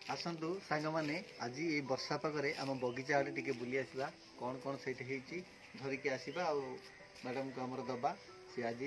आसतु सांग मैंने आज ये वर्षा पागे आम बगीचा आड़े टे बुली आसवा कौन कौन से धरिकी आसवा आ मैडम को आमर दबा सी आज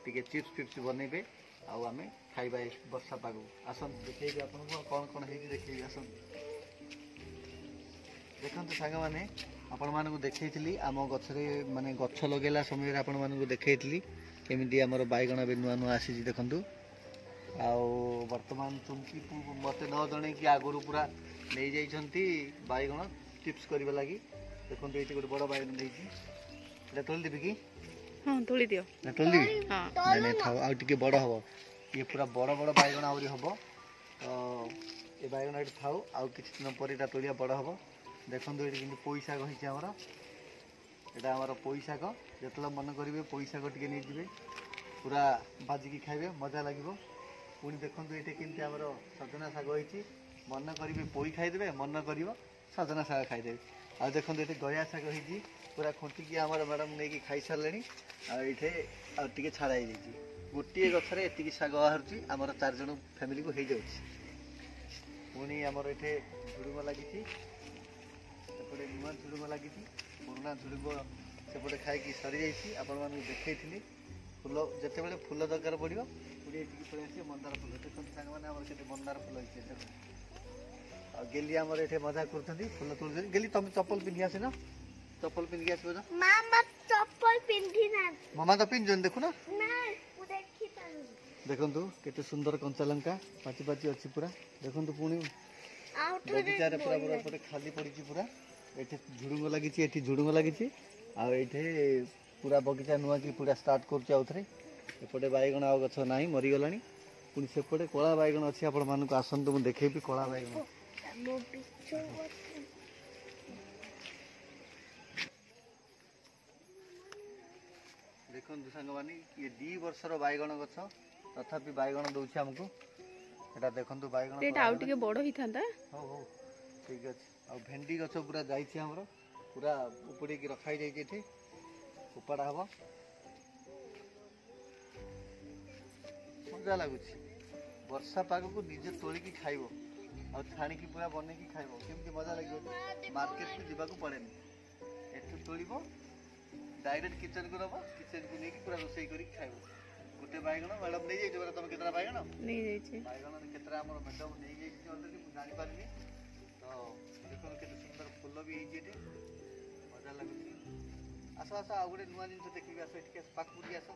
टे चिप्स फिप्स बनइबे आम खाइबा वर्षा पाग आसतु देखेबी आपको कौन कौन है देखेबी आसतु देखते सांग मैंने आपण मानक देखी आम गचरे माने गछ लगेला समय आपण मानक देखी केमी आमर बैगण भी नुआ नुआ आसी देखु वर्तमान चुमकी मत न जन कि आगुरी पूरा नहीं जाइछंती बैगण चिप्स करने लगी देखो ये गोटे बड़ बैगण देती तोली देवी कि हाँ तोली दियो ना तोली देवी नहीं नहीं थाओ आ टिके बड़ हम ये पूरा बड़ बड़ बैगण आहरी हम तो ये बैगण ये थाऊ आउ कि दिन पर यहाँ तोलिया बड़ हम देखो ये कि पोई शाग होती आमर यहाँ आमर पोई शाग जो मन करेंगे पोई शाग टे नहीं जाए पूरा भाजिकी खाइबे मजा लगे पुणी देखो ये केमती आमर सजना शाग होती मन करेंगे पोई खाईदे मन कर सजना शाग खाईदे आ देखो ये गया शाग होती पूरा खुंटिकी आमर मैडम नहीं खाई सारे आठे आगे छाड़ा गोटे गचरे एति शाग बाहर आमर 4 जन फैमिली को हो जाए पुणी आमर ये झुड़ुंग लगी सेपटे नुआ झुड़ुंग लगी पुराना झुड़ुंग सेपटे खाई सरी जाइए आपण मानक देखी फूल जिते बड़े फूल दरकार पड़ो पुणी ये पड़े आस मंदार फूल देखते सांग मैंने मंदार फूल होती गेली आमर ये मजा कर फूल तोड़ गेली तुम चप्पल पिंधि आस न चप्पल पिंधिक आसो मामा तो पिंधन देखु ना देखु केते सुंदर कंचा लंका पाची पाची अच्छी पूरा देखु पुणी बगीचार पूरा पूरा पूरा खाली पड़ी पूरा ये झुड़ुंग लगी ये झुड़ुंग लगी आठे पूरा बगीचा नुआ कि पूरा स्टार्ट करपटे बैगण आ गछ ना मरीगला पुणी सेपटे कला बैगण अच्छी आपण मानक आसतु मुझे देखेबी कला बैगण देखु सांग मानी ये 2 वर्षर बैगण गछ तथापि बैगण दौर आमको एटा देखु बैगण बड़ होता हो हो ठीक अच्छे आ भेंडी गछ पूरा जामर पूरा उपड़ी रखाई जाइए उपाड़ा हम मजा लगुच वर्षा पाग को निजे तोलिकी खाइब आ छाणिकी पूरा बनईकी खाइब केमती मजा लगे मार्केट को जावाक पड़े एठू तोड़ डायरेक्ट किचन को नब किचन को लेकिन पूरा रोसई कर खाइब गोटे बैगण मैडम नहीं जाइए तुम केतरा बैगण बैगण केतरा आम मैडम नहीं जाइए जापारे तो देखो के सुंदर फूल भी ये मजा लगुच आस आस आ गए नुआ जिन देखिए आस ये पाखुटी आस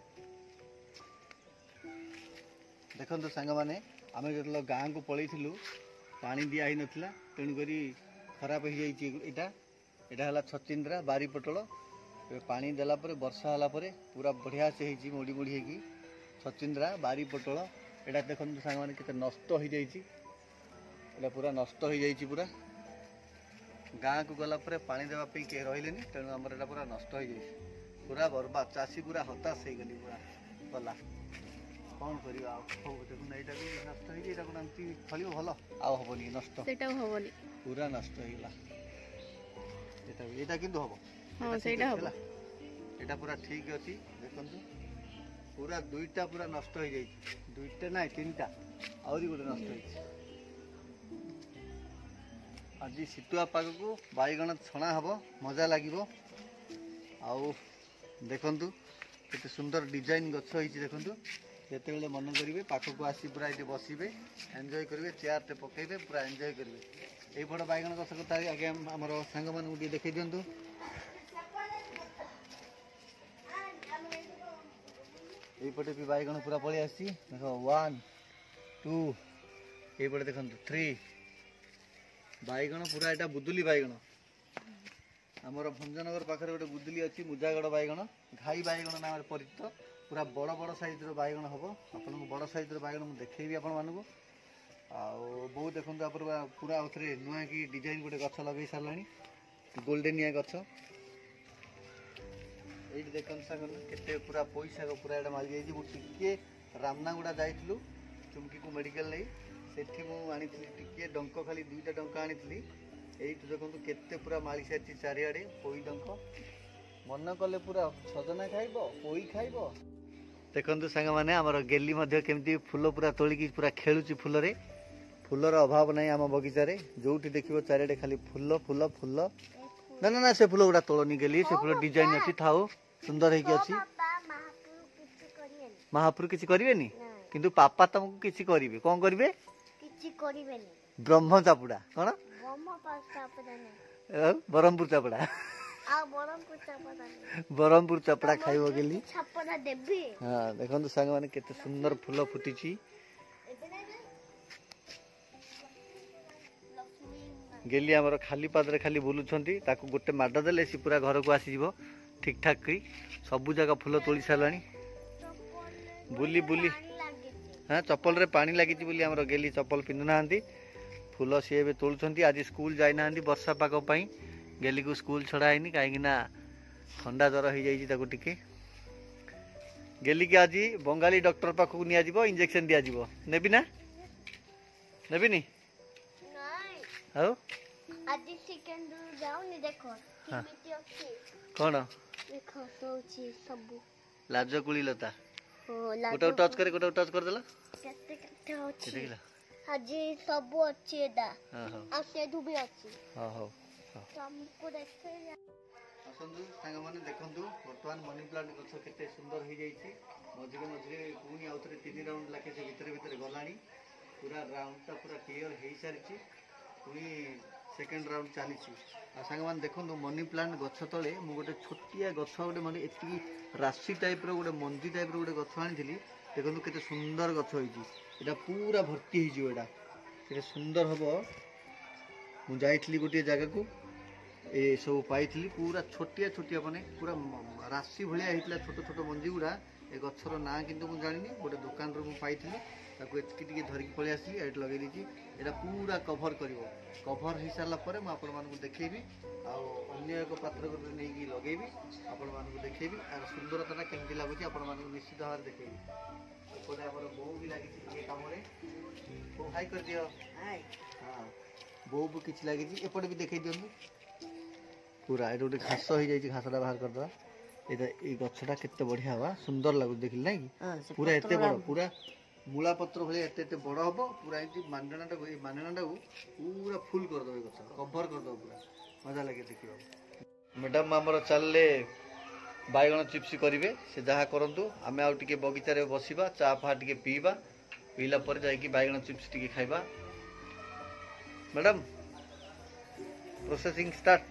देखो सांग मैंने आम जो गाँ को पलू पानी दिया नाला तेणुक खराब हो जाइए यहाँ छचिंद्रा बारी पोटल पानी देला वर्षा होला पूरा बढ़िया से मोड़ी मोड़ी होगी छचिंद्रा बारी पोटल यहाँ देखो सांग मैंने केते नष्ट हो जाइए पूरा नष्ट हो जाइए पूरा गाँ को गला पानी देवाई किए रही तेणु आमर एटा पूरा नष्ट हो जाए पूरा बर्बाद चाषी पूरा हताश हो गली पूरा गला कौन करवा देखुन यहाँ भी नष्ट होती फल भल आबनी नष्ट पूरा नष्ट होगा यहाँ किंतु हम यहाँ पूरा ठीक अच्छी देखु पूरा 2टा पूरा नष्ट हो जाए 2टा ना 3टा आहरी गोटे नष्ट हो आज शीतुआ पाग को बैगण छणा हम मजा लगे आउ देखु केते सुंदर डिजाइन गछ होती देखु जिते मन करेंगे पाखक आसी पूरा ये बसबे एंजॉय करेंगे चेयर टे पकेबे पूरा एंजॉय करेंगे ये बड़ बैगण गछ कथा आगे आम सांग मान देखे दिंतु यपटे भी बैगण पूरा पलि आसी देख 1 2 ये देखो 3 बैगण पूरा यहाँ बुदुली बैगण आमर भंजनगर पाखे गोटे बुदुली अच्छी मुजागढ़ बैगण घाई बैगण नाम परिचित पूरा बड़ बड़ साइज बैगण हम आपको बड़ साइज बैगण मुझे देखेबी आपण मानक बहुत देखो पूरा आउे नुआ कि डिजाइन गोटे गछ लगे सारा गोल्डेनिया गछ ये देख के पूरा पोई शाग पूरा यहाँ मारी जाइए मुझे रामनागुड़ा जाइलु चुमकी को मेडिकल नहीं सेठी मुझे टे डंक खाली 2टा डंक आनी ये देखो केते पूरा मारी सारी चारिआडे पोई डंक मन कले पूरा सजना खाइब पोई खाइब देखो सांग मैंने आमर गेली केमती फूल पूरा तोलिकी पूरा खेलुची फूल फूलर अभाव नहीं आम बगीचारे जो देखिए चारिडे खाली फूल फूल फूल ना ना ना से फूल गुड़ा तोड़नी गली से फूल डिजाइन अच्छी थाओ सुंदर है अच्छी महापुर किसी करेनि किंतु पापा तुमको किसी करेंगे कौन करेंगे ब्रह्म चापुड़ा कौन ब्रह्मपुर चापुड़ा ब्रह्मपुर चापड़ा खाइब गेली हाँ देखो सांग मैंने केते सुंदर फूल फुटी गेली आमर खाली पादरे खाली बुलुंट गोटे माड देले सी पूरा घर को आसीज ठीक ठाक करी सबू जगह फूल तोड़ी सारा बुली बुली हाँ चप्पल रे पानी लगी आमर गेली चप्पल पिंधु ना फूल सी ए तोड़ुंट आज स्कूल जाइना वर्षा पाग गेली को स्कूल छड़ा है कहीं ठंडा ज्वर हो जाए गेली की आज बंगाली डॉक्टर पाखक नि इंजेक्शन दिज्व नेबी ना नेबिनी हाँ कौन लाज कुली लता गोटे टच करे गोटे टच कर देला आज सब अच्छी एदा आ सेठू भी अच्छी हां हां हमको देखते आसंदु सांग माने देखंतु वर्तमान मनी प्लांट गछ केते सुंदर हो जाई छी मझिरे मझिरे पुनी आउतरे 3 राउंड लाके से भीतर भीतर गलानी पूरा राउंडटा पूरा क्लियर हो सारी छी पुनी सेकंड राउंड चली छी आ सांग माने देखंतु मनी प्लांट गछ तळे मु गोटे छोटिया गछ गोटे माने एति राशि टाइप रो गोटे मंदी टाइप रो गोटे गछ आनिथिली देखंतु केते सुंदर गछ होई छी एटा पूरा भर्ती हो जिवो एटा केते सुंदर हबो मु जाइथिली गोटे जगह को ए सब पाई पूरा छोटिया छोटिया माने पूरा राशि भाया होता छोट छोट मंजी गुड़ा ए गचर ना कि जानी गोटे दुकान पाई एतकी धरिकी पलि आसली ये लगे देती यहाँ पूरा कभर कर कभर हो सारापर मुझे देखी अन्य एक पात्र नहीं लगेबी आपण देखी आर सुंदरता केमती लगुच आप निश्चित भाव देखेबी एपटे आम बो भी लगी कम हाई कर दियो हाँ बो भी किसी लगी एपटे भी देखे दिंतु पूरा ये गोटे घास हो जाए घासटा बाहर करदे ये गछटा केते बढ़िया हवा सुंदर लगुच देखिल ना कि पूरा एते बड़ पूरा मूला पत्र भाई एते एते बड़ हम पूरा ये मांडनाटा को पूरा फुल करदे गछ कभर करदे पूरा मजा लगे देखिए मैडम आमर चलले बैगण चिप्स करेंगे से जहाँ करूँ आम आउ टे बगीचार बसवा चा फा टे पीवा पीला पर जाकि बैगण चिप्स टे खाइबा मैडम प्रोसेसिंग स्टार्ट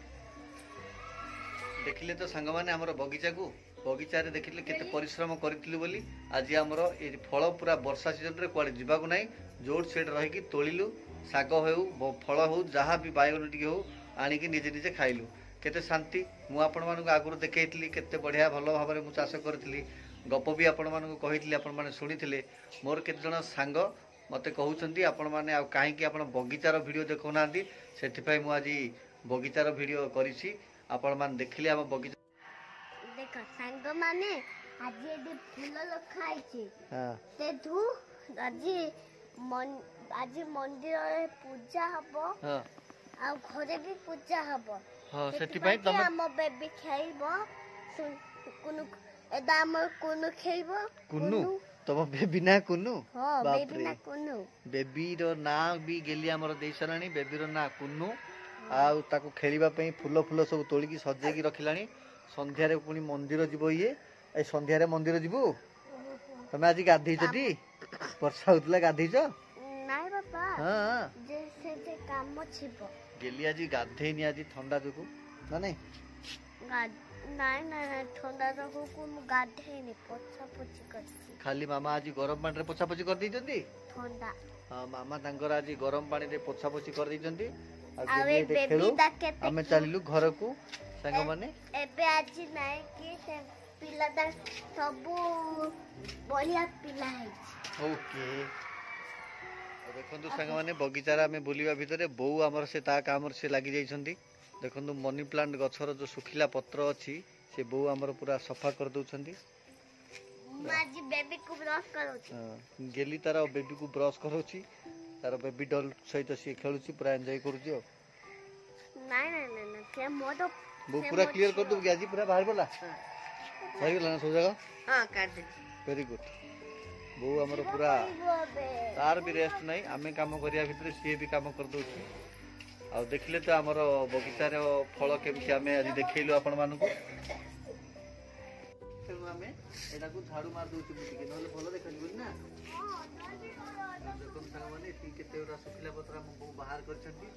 देखिले तो सांग मैंने आमर बगीचा को बगीचा देखिले केते परिश्रम करितलु बोली आज आमर ये फल पूरा वर्षा सीजन रे कुआडे जीवाकू नाही जोर सेट रही तोलिलु शाग हो फल हो जहाँ भी बैगण टे हो आनिकी निजे निजे खाइलु केते शांति मु आपण मानक आगुरु देखैतली केते बढ़िया भलो भाव में मु चाष करथिली गप भी आपण मानक कहितली आपण माने सुनिथिले मोर केते जण सांग मते कहउछंती आपण माने आ काहे कि आपण बगीचार वीडियो देखौ नांती सेति पई मु आज बगीचार वीडियो करिछि आपण मान देखिले हम बगीचा देखो सांग माने आज ये फूल लखाई छी हां ते धु आज मंदिर रे पूजा हबो हां आ घरे भी पूजा हबो हां सेति पई तमे हम बेबी खेइबो कुनु एदा हम कुनु खेइबो कुनु तब बेबी ना कुनु हां बेबी ना कुनु बेबी रो ना भी गेली हमर देशरानी बेबी रो ना कुनु आ ताको खेलिबा पई फूल फूल सब तोली की सजे की रखिलानी संध्या रे पुनी मंदिर जीवो ये ए संध्या रे मंदिर जीवो तमे आज गाधै छटी वर्षा होतला गाधै छ नाइ बाबा हां जे से काम छिबो गेली आज गाधै नि आज ठंडा जको ना नहीं नाइ नाइ ठंडा जको को गाधै नि पोछा पोछी करछि खाली मामा आज गरम पानी रे पोछा पोछी कर दै जंती ठंडा हां मामा तांकर आज गरम पानी रे पोछा पोछी कर दै जंती आवे बेबी दाके हमें चलिलु घर को संग माने एबे आज नाइ कि से पिला दा सब बढ़िया पिला है ओके देखंतु संग माने बगीचार आमे बुलिबा भितरे बौ हमर से ता कामर से लागि जाइछंती देखंतु मनी प्लांट गछर जो सुखिला पत्र अछि से बौ हमर पूरा सफा कर दउछंती माजी बेबी को ब्रश करूची हां गेली तार बेबी को ब्रश करूची तार बेबी डॉल सहित से खेलुची पूरा एन्जॉय करूची नाइ नाइ नाइ के मोदो वो पूरा क्लियर कर दो कि आज पूरा बाहर बोला बाहर बोला ना सो जगह हां काट दे वेरी गुड ବୋଉ ଆମର ପୁରା ତାର ବି ରେଷ୍ଟ ନାହିଁ ଆମେ କାମ କରିବା ଭିତରେ ସିଏ ବି କାମ କରିଦେଉଛି ଆଉ ଦେଖିଲେ ତ ଆମର ବଗିଚାର ଫଳ କେମିତି ଆମେ ଆଜି ଦେଖେଇଲୁ ଆପଣମାନଙ୍କୁ ତେଣୁ ଆମେ ଏଟାକୁ ଝାଡୁ ମାରି ଦଉଛୁ ଟିକେ ନହେଲେ ଭଲ ଦେଖାଯିବନି ନା ଦେଖନ୍ତୁ ସାଙ୍ଗମାନେ ଏଠି କେତେ ଗୁଡ଼ା ଶୁଖିଲା ପତ୍ର ଆମ ବୋଉ ବାହାର କରିଛନ୍ତି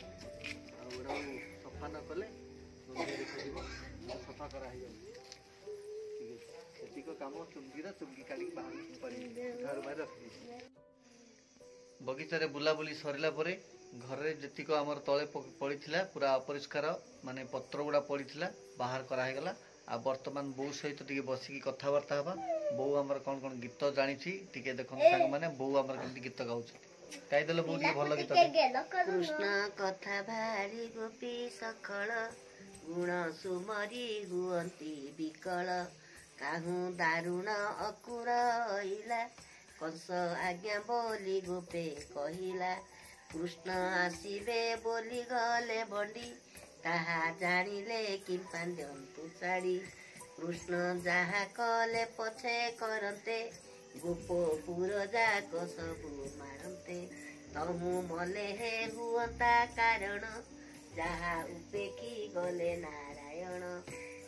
ଆଉ ଏଟାକୁ ସଫା ନ କଲେ ସୁନ୍ଦର ଦେଖାଯିବ ସଫା କରା ହେଇଯାଉଛି ଠିକ ଅଛି ସେତିକ କାମ ଚୁମକି କାଢିକି ବାହାରକୁ ପାରିବି ଝାଡୁ ମାରି ରଖିଦେଇଛି ବଗିଚାରେ ବୁଲାବୁଲି ସରିଲା ପରେ ଘରେ ଯେତିକ ଆମର ତଳେ ପଡ଼ିଥିଲା ପୁରା ଅପରିଷ୍କାର ମାନେ ପତ୍ର ଗୁଡ଼ା ପଡ଼ିଥିଲା ବାହାର କରାହେଇଗଲା ଆଉ ବର୍ତ୍ତମାନ ବୋଉ ସହିତ ଟିକେ ବସିକି କଥାବାର୍ତ୍ତା ହେବା ବୋଉ ଆମର କ'ଣ କ'ଣ ଗୀତ ଜାଣିଛି ଟିକେ ଦେଖନ୍ତୁ ସାଙ୍ଗମାନେ ବୋଉ ଆମର କେମିତି ଗୀତ ଗାଉଛି ଗାଇଦେଲେ ବୋଉ ଟିକେ ଭଲ ଗୀତ କୃଷ୍ଣ କଥା ଭାରି ଗୋପୀ ସଖଳ ଗୁଣ ସୁମରି ହୁଅନ୍ତି ବିକଳ କାହୁଁ ଦାରୁଣ ଅକୁର ହଇଲା କଂସ ଆଜ୍ଞା ବୋଲି ଗୋପେ କହିଲା କୃଷ୍ଣ ଆସିବେ ବୋଲି ଗଲେ ବଣ୍ଡି ତାହା ଜାଣିଲେ କିମ୍ପା ଦିଅନ୍ତୁ ଛାଡ଼ି କୃଷ୍ଣ ଯାହା କଲେ ପଛେ କରନ୍ତେ ଗୋପପୁର ଯାକ ସବୁ ମାରନ୍ତେ ତମୁ ମଲେ ହେ ହୁଅନ୍ତା କାରଣ ଯାହା ଉପେକ୍ଷି ଗଲେ ନାରାୟଣ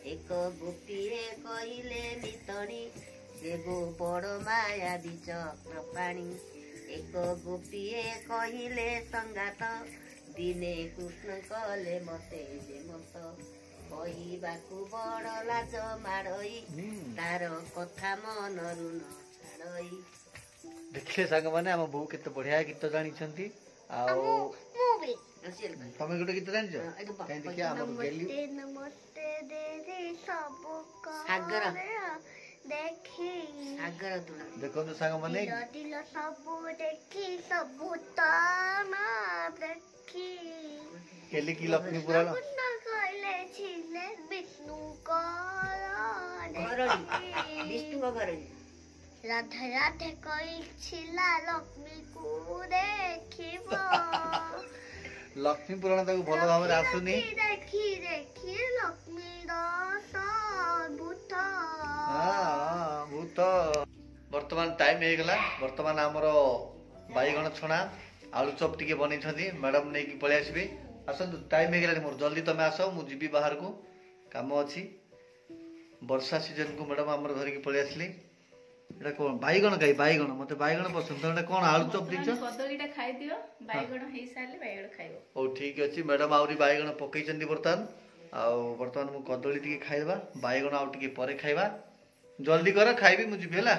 ଏକ ଗୋପୀରେ କହିଲେ ନିତଣି ସେ ଗୋ ବଡ଼ ମାୟା ବିଚକ୍ର ପାଣି ଏକ ଗୋପୀଏ କହିଲେ ସଙ୍ଗାତ ଦିନେ କୃଷ୍ଣ କଲେ ମତେ ଯେ ମତ କହିବାକୁ ବଡ଼ ଲାଜ ମାଡ଼ଇ ତାର କଥା ମନରୁ ନ ଛାଡ଼ଇ ଦେଖିଲେ ସାଙ୍ଗମାନେ ଆମ ବୋଉ କେତେ ବଢିଆ ଗୀତ ଜାଣିଛନ୍ତି ଆଉ ତମେ ଗୋଟେ ଗୀତ ଜାଣିଛ କାହିଁ ଦେଖିବା ଆମର ଗେଲି ସାଗର ଦେଖି ସାଗର ତୁଳା ଦେଖନ୍ତୁ ସାଙ୍ଗମାନେ ସବୁ ଦେଖି ସବୁ ତମ ଦେଖି ଗେଲି କି ଲକ୍ଷ୍ମୀ ପୁରାଣ କହିଲେ ଥିଲେ ବିଷ୍ଣୁଙ୍କ ଘରଣୀ ରାଧେ ରାଧେ କହିଥିଲା ଲକ୍ଷ୍ମୀକୁ ଦେଖିବ ଲକ୍ଷ୍ମୀ ପୁରାଣ ତାକୁ ଭଲ ଭାବରେ ଆସୁନି ଦେଖି ଦେଖି ଲକ୍ଷ୍ମୀର ଭୂତ ଭୂତ ବର୍ତ୍ତମାନ ଟାଇମ ହେଇଗଲା ବର୍ତ୍ତମାନ ଆମର ବାଇଗଣ ଛଣା ଆଳୁ ଚପ୍ ଟିକେ ବନେଇଛନ୍ତି ମ୍ୟାଡାମ ନେଇକି ପଳେଇ ଆସିବେ ଆସନ୍ତୁ ଟାଇମ ହେଇଗଲାଣି ମୋର ଜଲ୍ଦି ତମେ ଆସ ମୁଁ ଯିବି ବାହାରକୁ କାମ ଅଛି ବର୍ଷା ସିଜନକୁ ମ୍ୟାଡାମ ଆମର ଧରିକି ପଳେଇ ଆସିଲି ଏଟା କଣ ବାଇଗଣ କାଇ ବାଇଗଣ ମତେ ବାଇଗଣ ପସନ୍ଦ ଏଟା କଣ ଆଳୁ ଚପ୍ ଦେଇଛ କଦଳୀଟା ଖାଇଦିଅ ବାଇଗଣ ହେଇସାରିଲେ ବାଇଗଣ ଖାଇବ ହଉ ଠିକ ଅଛି ମ୍ୟାଡାମ ଆହୁରି ବାଇଗଣ ପକେଇଛନ୍ତି ବର୍ତ୍ତମାନ ଆଉ ବର୍ତ୍ତମାନ ମୁଁ କଦଳୀ ଟିକେ ଖାଇଦେବା ବାଇଗଣ ଆଉ ଟିକେ ପରେ ଖାଇବା ଜଲ୍ଦି କର ଖାଇବି ମୁଁ ଯିବି ହେଲା